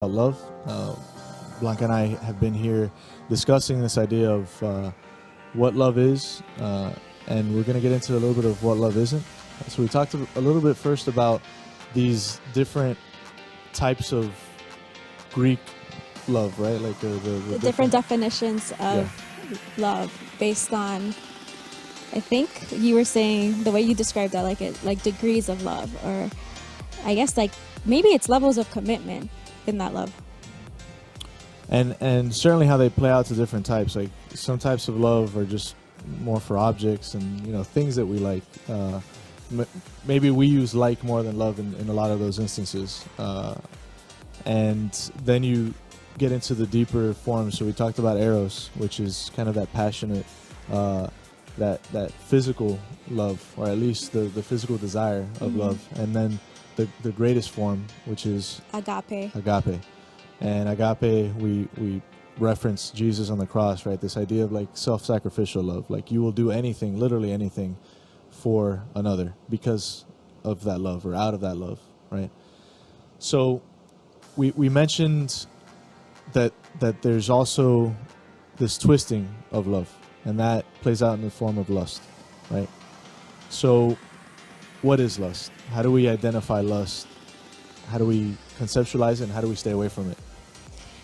Love. Blanca and I have been here discussing this idea of what love is, and we're going to get into a little bit of what love isn't. So we talked a little bit first about these different types of Greek love, right? Like the different definitions of love based on, I think you were saying the way you described that, like degrees of love, or I guess like maybe it's levels of commitment in that love. And certainly how they play out to different types. Like some types of love are just more for objects and things that we like. Maybe we use like more than love in a lot of those instances. And then you get into the deeper forms. So we talked about eros, which is kind of that passionate, that physical love, or at least the physical desire of love. And then the greatest form, which is Agape. And agape, we reference Jesus on the cross, right? This idea of like self-sacrificial love. Like you will do anything, literally anything, for another because of that love or out of that love, right? So we mentioned that there's also this twisting of love, and that plays out in the form of lust, right? So what is lust? How do we identify lust? How do we conceptualize it, and how do we stay away from it?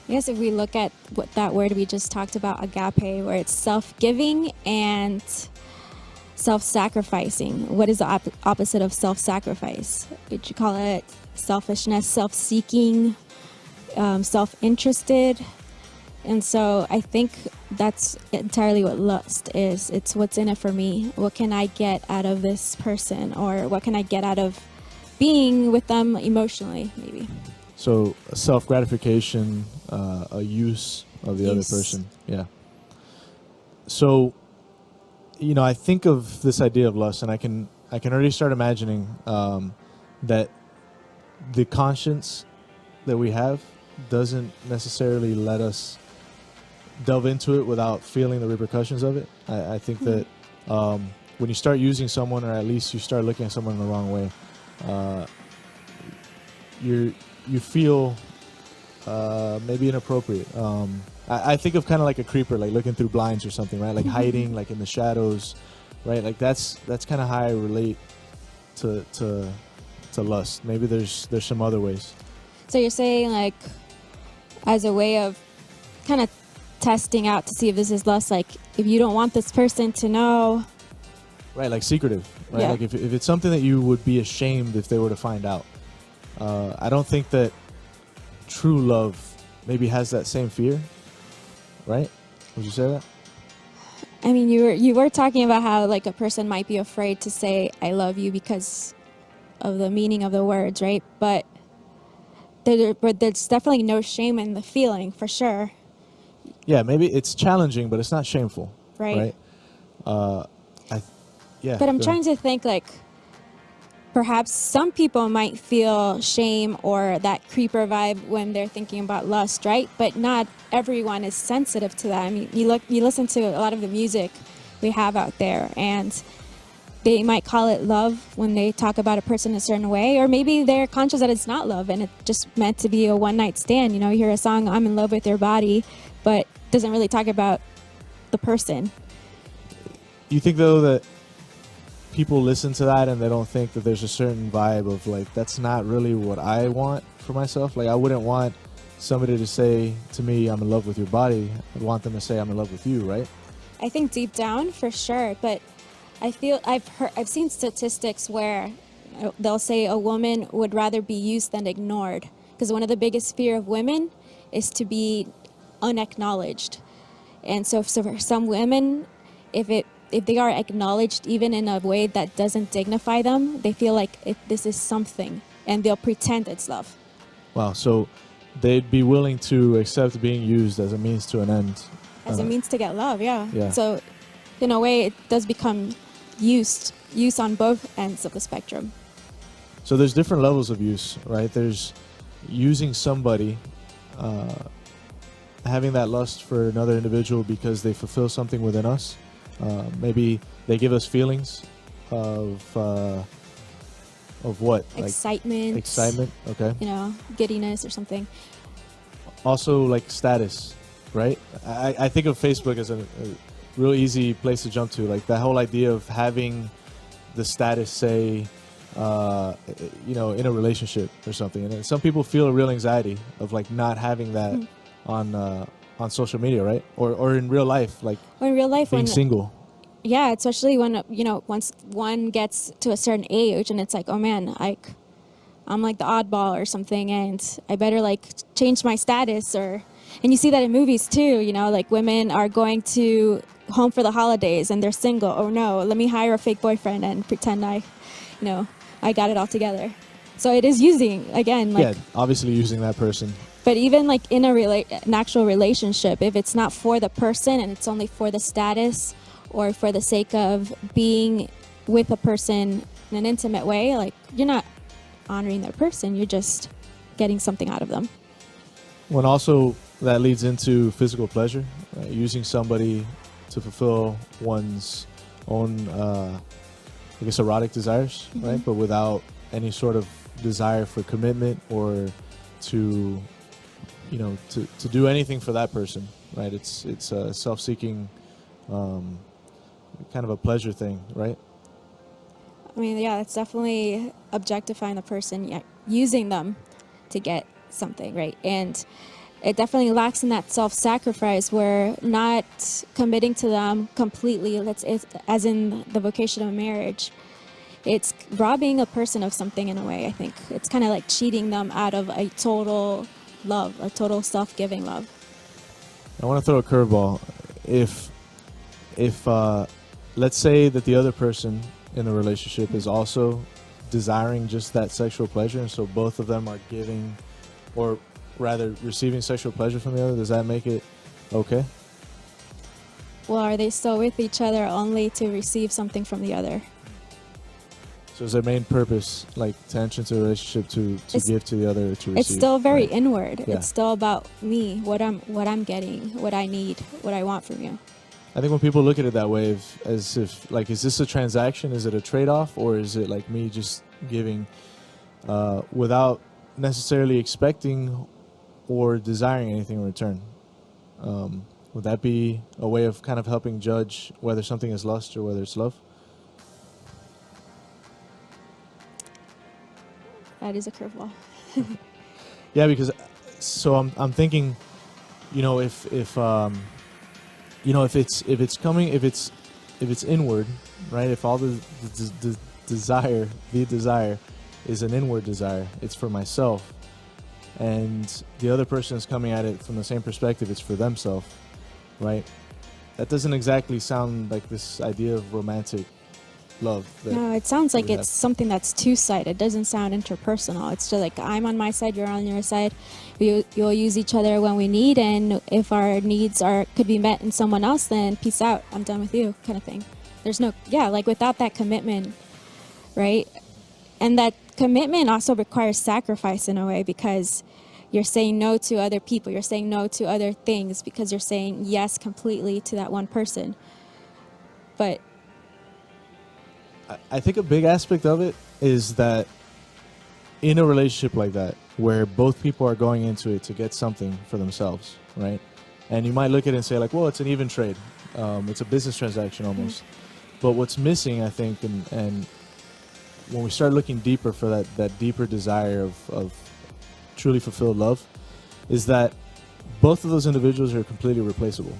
Yes, if we look at what that word we just talked about, agape, where it's self-giving and self-sacrificing. What is the opposite of self-sacrifice? Would you call it selfishness, self-seeking, self-interested? And so I think that's entirely what lust is. It's what's in it for me. What can I get out of this person? Or what can I get out of being with them emotionally, maybe? So self-gratification, a use of the other person. Yeah. So, I think of this idea of lust, and I can already start imagining that the conscience that we have doesn't necessarily let us delve into it without feeling the repercussions of it. I think that when you start using someone, or at least you start looking at someone in the wrong way, you feel maybe inappropriate. I think of kind of like a creeper, like looking through blinds or something, right? Like hiding, like in the shadows, right? Like that's kind of how I relate to lust. Maybe there's some other ways. So you're saying, like, as a way of kind of testing out to see if this is lust, like if you don't want this person to know, right? Like secretive, right? Yeah. Like if it's something that you would be ashamed if they were to find out. I don't think that true love maybe has that same fear, right? Would you say that? I mean, you were talking about how like a person might be afraid to say "I love you" because of the meaning of the words, right? But there's definitely no shame in the feeling, for sure. Yeah, maybe it's challenging, but it's not shameful, Right. Yeah. But I'm trying to think, like, perhaps some people might feel shame or that creeper vibe when they're thinking about lust, right? But not everyone is sensitive to that. I mean, you listen to a lot of the music we have out there, and they might call it love when they talk about a person a certain way, or maybe they're conscious that it's not love and it's just meant to be a one-night stand. You hear a song, "I'm in love with your body," but doesn't really talk about the person. You think, though, that people listen to that and they don't think that there's a certain vibe of like, that's not really what I want for myself? Like, I wouldn't want somebody to say to me, "I'm in love with your body." I'd want them to say, "I'm in love with you," right? I think deep down, for sure, but I feel I've seen statistics where they'll say a woman would rather be used than ignored, because one of the biggest fear of women is to be unacknowledged. And so for some women, if they are acknowledged even in a way that doesn't dignify them, they feel like this is something, and they'll pretend it's love. Wow. So they'd be willing to accept being used as a means to an end. As a means to get love, yeah. Yeah. So in a way, it does become use on both ends of the spectrum. So there's different levels of use, right? There's using somebody, having that lust for another individual because they fulfill something within us. Maybe they give us feelings of what? Excitement. Excitement, okay. Giddiness or something. also like status, right? I think of Facebook as a real easy place to jump to, like that whole idea of having the status, say, in a relationship or something. And some people feel a real anxiety of like not having that on social media, right? Or in real life, like Or in real life, being when single. yeah, especially when once one gets to a certain age, and it's like, oh man, I'm like the oddball or something, and I better like change my status. And you see that in movies too, like women are going to home for the holidays and they're single. Oh no, let me hire a fake boyfriend and pretend I got it all together. So it is using, again, like, Yeah, obviously using that person. but even like in an actual relationship, if it's not for the person and it's only for the status or for the sake of being with a person in an intimate way, like, you're not honoring their person, you're just getting something out of them. When also that leads into physical pleasure, right? Using somebody to fulfill one's own, erotic desires, right? But without any sort of desire for commitment or to do anything for that person, right? It's a self-seeking, kind of a pleasure thing, right? I mean, yeah, it's definitely objectifying the person, yeah, using them to get something, right? And it definitely lacks in that self-sacrifice. We're not committing to them completely, as in the vocation of marriage. It's robbing a person of something in a way, I think. It's kind of like cheating them out of a total love, a total self-giving love. I want to throw a curveball. If let's say that the other person in the relationship is also desiring just that sexual pleasure, and so both of them are giving, or rather receiving sexual pleasure from the other, does that make it okay? Well, are they still with each other only to receive something from the other? So is their main purpose like to enter into a relationship to give to the other, or to receive? It's still very right? inward. Yeah. It's still about me, what I'm getting, what I need, what I want from you. I think when people look at it that way, as if like, is this a transaction? Is it a trade-off, or is it like me just giving without necessarily expecting or desiring anything in return? Would that be a way of kind of helping judge whether something is lust or whether it's love? That is a curveball. Yeah, because so I'm thinking, if it's inward, right? If all the desire is an inward desire, it's for myself, and the other person is coming at it from the same perspective, it's for themselves, right? That doesn't exactly sound like this idea of romantic love. No, it sounds like we it's have. something that's two-sided. It doesn't sound interpersonal. It's just like, I'm on my side, you're on your side. You'll use each other when we need, and if our needs could be met in someone else, then peace out. I'm done with you, kind of thing. There's like without that commitment, right? And that commitment also requires sacrifice in a way, because you're saying no to other people. You're saying no to other things because you're saying yes completely to that one person. But I think a big aspect of it is that in a relationship like that, where both people are going into it to get something for themselves, right? And you might look at it and say like, well, it's an even trade. It's a business transaction almost. But what's missing, I think, and when we start looking deeper for that deeper desire of truly fulfilled love, is that both of those individuals are completely replaceable,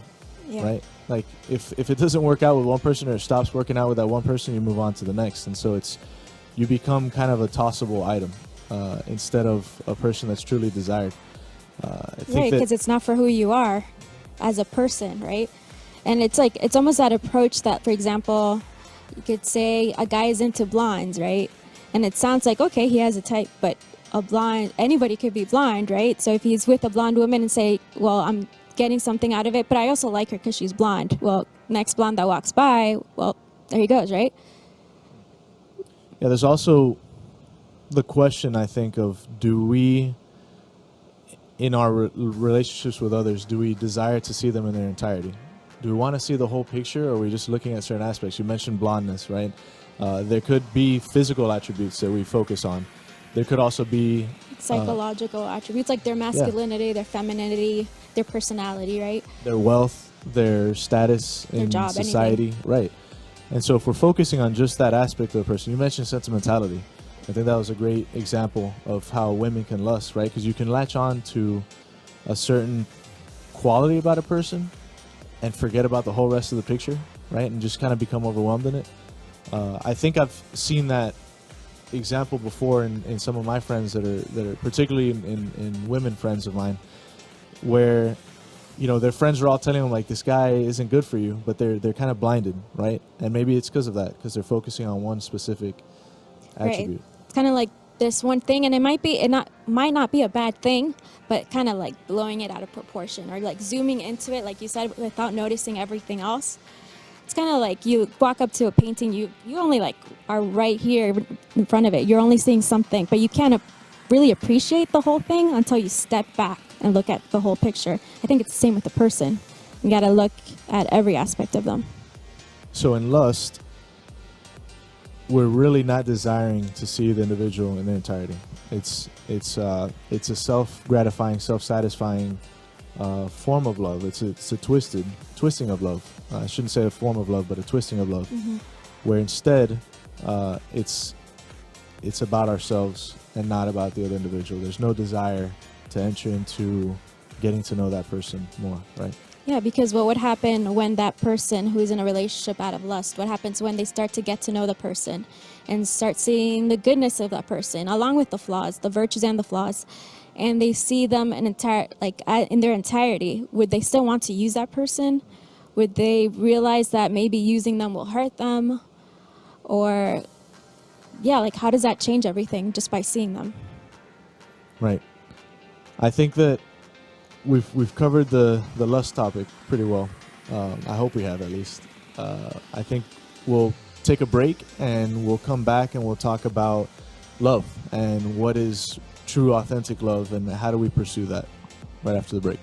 right? Like if it doesn't work out with one person, or it stops working out with that one person, you move on to the next. And so you become kind of a tossable item instead of a person that's truly desired. Right, because it's not for who you are as a person, right? And it's almost that approach that, for example, you could say a guy is into blondes, right? And it sounds like, okay, he has a type, but anybody could be blind, right? So if he's with a blonde woman and say, well, I'm getting something out of it, but I also like her because she's blonde. Well, next blonde that walks by, well, there he goes, right? Yeah, there's also the question, I think, of do we, in our relationships with others, do we desire to see them in their entirety? Do we want to see the whole picture, or are we just looking at certain aspects? You mentioned blondness, right? There could be physical attributes that we focus on. There could also be psychological attributes, like their masculinity, their femininity, their personality, right? Their wealth, their status Their in job, society, right? And so if we're focusing on just that aspect of the person, you mentioned sentimentality. I think that was a great example of how women can lust, right? Because you can latch on to a certain quality about a person and forget about the whole rest of the picture, right? And just kind of become overwhelmed in it. I think I've seen that example before in some of my friends that are particularly in women friends of mine, where their friends are all telling them like, this guy isn't good for you, but they're kind of blinded, right? And maybe it's because of that, because they're focusing on one specific attribute. Right. It's kind of like this one thing, and it might not be a bad thing, but kind of like blowing it out of proportion, or like zooming into it, like you said, without noticing everything else. It's kind of like you walk up to a painting, you only like are right here in front of it. You're only seeing something, but you can't really appreciate the whole thing until you step back and look at the whole picture. I think it's the same with the person. You got to look at every aspect of them. So in lust, we're really not desiring to see the individual in their entirety. It's a self-gratifying, self-satisfying form of love. It's a twisting of love. I shouldn't say a form of love, but a twisting of love, where instead it's about ourselves and not about the other individual. There's no desire to enter into getting to know that person more, right? Yeah, because what would happen when that person who's in a relationship out of lust, what happens when they start to get to know the person and start seeing the goodness of that person, along with the flaws, the virtues and the flaws, and they see them in their entirety, would they still want to use that person? Would they realize that maybe using them will hurt them? Or, yeah, like how does that change everything just by seeing them? Right. I think that we've covered the lust topic pretty well. I hope we have, at least. I think we'll take a break and we'll come back and we'll talk about love and what is true, authentic love and how do we pursue that right after the break.